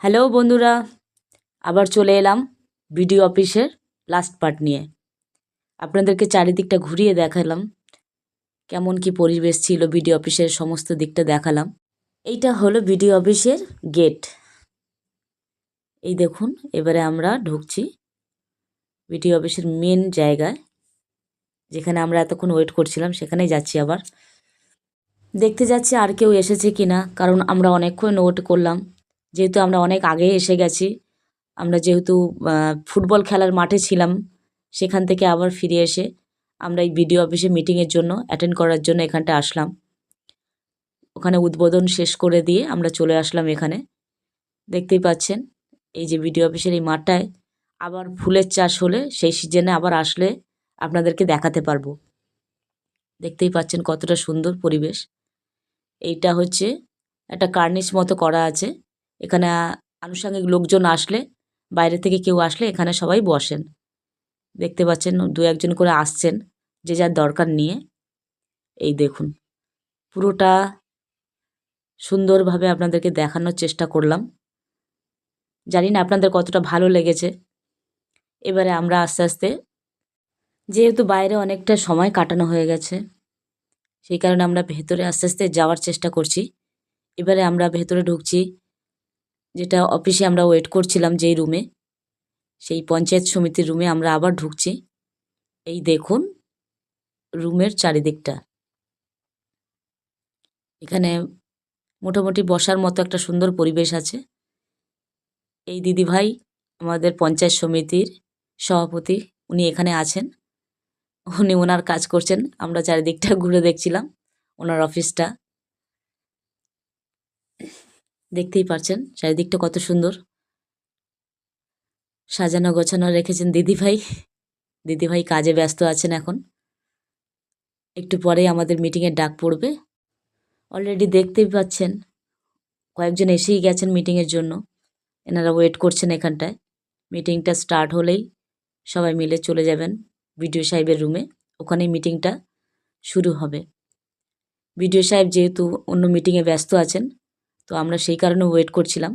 Hello বন্ধুরা, আবার চলে এলাম বিডিও অফিসের লাস্ট পার্ট নিয়ে। আপনাদেরকে চারিদিকটা ঘুরিয়ে দেখালাম, কেমন কি পরিবেশ ছিল, বিডিও অফিসের সমস্ত দিকটা দেখালাম। এইটা হলো বিডিও অফিসের গেট। এই দেখুন, এবারে আমরা ঢুকছি বিডিও অফিসের মেন জায়গায়, যেখানে আমরা এতক্ষণ ওয়েট করছিলাম সেখানেই যাচ্ছি। আবার দেখতে যাচ্ছি আর কেউ এসেছে কি না, কারণ আমরা অনেকক্ষণ ওয়েট করলাম, যেহেতু আমরা অনেক আগে এসে গেছি। আমরা যেহেতু ফুটবল খেলার মাঠে ছিলাম, সেখান থেকে আবার ফিরে এসে আমরা এই বিডিও অফিসে মিটিংয়ের জন্য অ্যাটেন্ড করার জন্য এখানটা আসলাম। ওখানে উদ্বোধন শেষ করে দিয়ে আমরা চলে আসলাম এখানে। দেখতেই পাচ্ছেন এই যে বিডিও অফিসের এই মাঠটায় আবার ফুলের চাষ হলে সেই সিজনে আবার আসলে আপনাদেরকে দেখাতে পারবো। দেখতেই পাচ্ছেন কতটা সুন্দর পরিবেশ। এইটা হচ্ছে একটা কার্নিশ মতো করা আছে। এখানে আনুষঙ্গিক লোকজন আসলে, বাইরে থেকে কেউ আসলে এখানে সবাই বসেন। দেখতে পাচ্ছেন দু একজন করে আসছেন যে যার দরকার নিয়ে। এই দেখুন, পুরোটা সুন্দরভাবে আপনাদেরকে দেখানোর চেষ্টা করলাম। জানি না আপনাদের কতটা ভালো লেগেছে। এবারে আমরা আস্তে আস্তে, যেহেতু বাইরে অনেকটা সময় কাটানো হয়ে গেছে, সেই কারণে আমরা ভেতরে আস্তে আস্তে যাওয়ার চেষ্টা করছি। এবারে আমরা ভেতরে ঢুকছি, যেটা অফিসে আমরা ওয়েট করছিলাম যেই রুমে, সেই পঞ্চায়েত সমিতির রুমে আমরা আবার ঢুকছি। এই দেখুন রুমের চারিদিকটা। এখানে মোটামুটি বসার মতো একটা সুন্দর পরিবেশ আছে। এই দিদিভাই আমাদের পঞ্চায়েত সমিতির সভাপতি, উনি এখানে আছেন। উনি ওনার কাজ করছেন, আমরা চারিদিকটা ঘুরে দেখছিলাম ওনার অফিসটা। দেখতেই পাচ্ছেন চারিদিকটা কত সুন্দর সাজানো গোছানো রেখেছেন দিদিভাই। দিদিভাই কাজে ব্যস্ত আছেন এখন। একটু পরেই আমাদের মিটিংয়ের ডাক পড়বে। অলরেডি দেখতেই পাচ্ছেন কয়েকজন এসেই গেছেন মিটিংয়ের জন্য। এনারা ওয়েট করছেন এখানটায়। মিটিংটা স্টার্ট হলেই সবাই মিলে চলে যাবেন বিডিও সাহেবের রুমে, ওখানেই মিটিংটা শুরু হবে। বিডিও সাহেব যেহেতু অন্য মিটিংয়ে ব্যস্ত আছেন, তো আমরা সেই কারণে ওয়েট করছিলাম।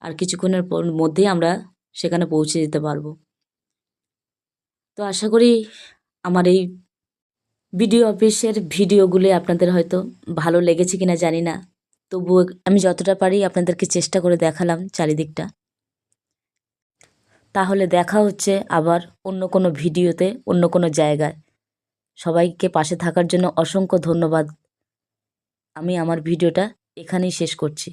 আর কিছুক্ষণের মধ্যেই আমরা সেখানে পৌঁছে যেতে পারবো। তো আশা করি আমার এই বিডিও অফিসের ভিডিওগুলি আপনাদের হয়তো ভালো লেগেছে কিনা জানি না, তবুও আমি যতটা পারি আপনাদেরকে চেষ্টা করে দেখালাম চারিদিকটা। তাহলে দেখা হচ্ছে আবার অন্য কোনো ভিডিওতে, অন্য কোনো জায়গায়। সবাইকে পাশে থাকার জন্য অসংখ্য ধন্যবাদ। আমি আমার ভিডিওটা এখানেই শেষ করছি।